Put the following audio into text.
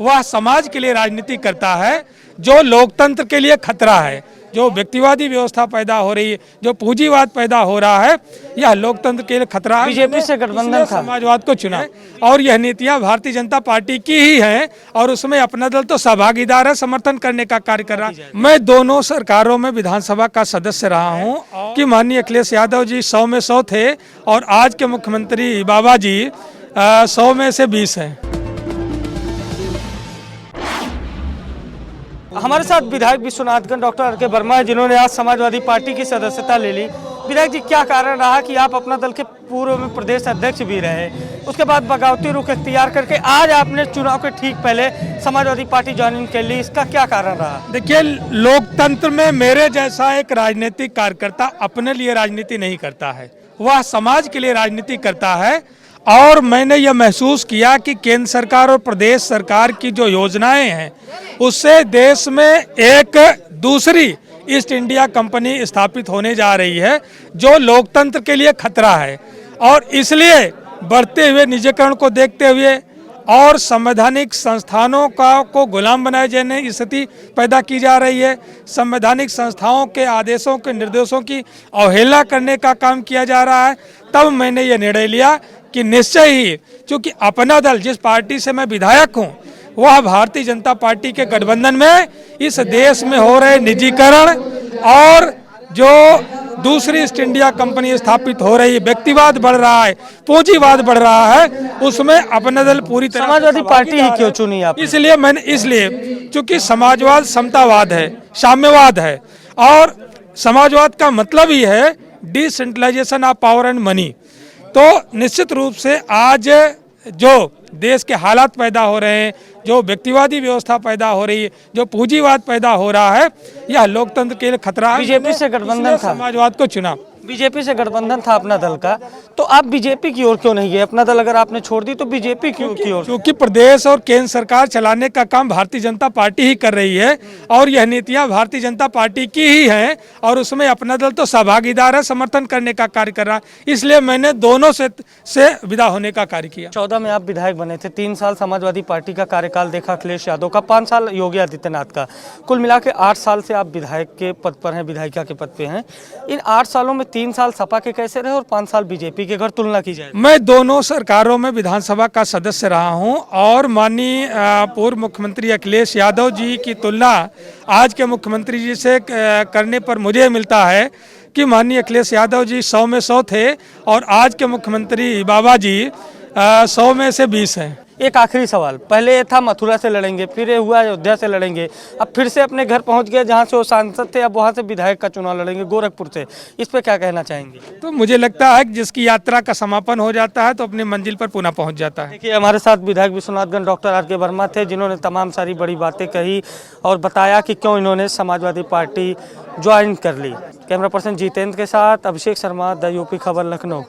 वह समाज के लिए राजनीति करता है जो लोकतंत्र के लिए खतरा है। जो व्यक्तिवादी व्यवस्था पैदा हो रही है, जो पूंजीवाद पैदा हो रहा है, यह लोकतंत्र के लिए खतरा है। बीजेपी से गठबंधन था, समाजवाद को चुना और यह नीतियां भारतीय जनता पार्टी की ही हैं और उसमें अपना दल तो सहभागीदार है, समर्थन करने का कार्य कर रहा है। मैं दोनों सरकारों में विधानसभा का सदस्य रहा हूं कि माननीय अखिलेश यादव जी 100 में 100 थे और आज के मुख्यमंत्री बाबा जी 100 में से 20 हैं। हमारे साथ विधायक विश्वनाथगंज डॉक्टर आर के वर्मा है, जिन्होंने आज समाजवादी पार्टी की सदस्यता ले ली। विधायक जी, क्या कारण रहा कि आप अपना दल के पूर्व में प्रदेश अध्यक्ष भी रहे, उसके बाद बगावती रुख इख्तियार करके आज आपने चुनाव के ठीक पहले समाजवादी पार्टी ज्वाइनिंग कर ली, इसका क्या कारण रहा? देखिए, लोकतंत्र में मेरे जैसा एक राजनीतिक कार्यकर्ता अपने लिए राजनीति नहीं करता है, वह समाज के लिए राजनीति करता है। और मैंने यह महसूस किया कि केंद्र सरकार और प्रदेश सरकार की जो योजनाएं हैं उससे देश में एक दूसरी ईस्ट इंडिया कंपनी स्थापित होने जा रही है जो लोकतंत्र के लिए खतरा है। और इसलिए बढ़ते हुए निजीकरण को देखते हुए और संवैधानिक संस्थानों को गुलाम बनाए जाने की स्थिति पैदा की जा रही है, संवैधानिक संस्थाओं के आदेशों के निर्देशों की अवहेलना करने का काम किया जा रहा है। तब मैंने ये निर्णय लिया कि निश्चय ही, चूंकि अपना दल जिस पार्टी से मैं विधायक हूं वह भारतीय जनता पार्टी के गठबंधन में इस देश में हो रहे निजीकरण और जो दूसरी ईस्ट इंडिया कंपनी स्थापित हो रही है, व्यक्तिवाद बढ़ रहा है, पूंजीवाद बढ़ रहा है, उसमें अपना दल पूरी तरह समाजवादी पार्टी ही क्यों चुनी आप? इसलिए चूंकि समाजवाद समतावाद है, साम्यवाद है और समाजवाद का मतलब ही है decentralisation of power and money. तो निश्चित रूप से आज जो देश के हालात पैदा हो रहे हैं, जो व्यक्तिवादी व्यवस्था पैदा हो रही है, जो पूंजीवाद पैदा हो रहा है, यह लोकतंत्र के लिए खतरा है। बीजेपी से गठबंधन था, समाजवाद को चुना। बीजेपी से गठबंधन था अपना दल का, तो आप बीजेपी की ओर क्यों नहीं गए? अपना दल अगर आपने छोड़ दी तो बीजेपी की ओर? क्योंकि प्रदेश और केंद्र सरकार चलाने का काम भारतीय जनता पार्टी ही कर रही है और यह नीतियां भारतीय जनता पार्टी की ही हैं और उसमें अपना दल तो सहभागीदार है, समर्थन करने का कार्य कर रहा है। इसलिए मैंने दोनों से विदा होने का कार्य किया। 14 में आप विधायक बने थे, 3 साल समाजवादी पार्टी का कार्यकाल देखा अखिलेश यादव का, 5 साल योगी आदित्यनाथ का, कुल मिला के 8 साल से आप विधायक के पद पर हैं, विधायिका के पद पे हैं। इन 8 सालों में 3 साल सपा के कैसे रहे और 5 साल बीजेपी के, अगर तुलना की जाए? मैं दोनों सरकारों में विधानसभा का सदस्य रहा हूं और माननीय पूर्व मुख्यमंत्री अखिलेश यादव जी की तुलना आज के मुख्यमंत्री जी से करने पर मुझे मिलता है कि माननीय अखिलेश यादव जी 100 में 100 थे और आज के मुख्यमंत्री बाबा जी 100 में से 20 हैं। एक आखिरी सवाल, पहले ये था मथुरा से लड़ेंगे, फिर ये हुआ अयोध्या से लड़ेंगे, अब फिर से अपने घर पहुंच गए जहां से वो सांसद थे, अब वहां से विधायक का चुनाव लड़ेंगे गोरखपुर से। इस पे क्या कहना चाहेंगे? तो मुझे लगता है कि जिसकी यात्रा का समापन हो जाता है तो अपनी मंजिल पर पुनः पहुंच जाता है। देखिए, हमारे साथ विधायक विश्वनाथगंज डॉक्टर आर के वर्मा थे, जिन्होंने तमाम सारी बड़ी बातें कही और बताया कि क्यों इन्होंने समाजवादी पार्टी ज्वाइन कर ली। कैमरा पर्सन जितेंद्र के साथ अभिषेक शर्मा, द यूपी खबर, लखनऊ।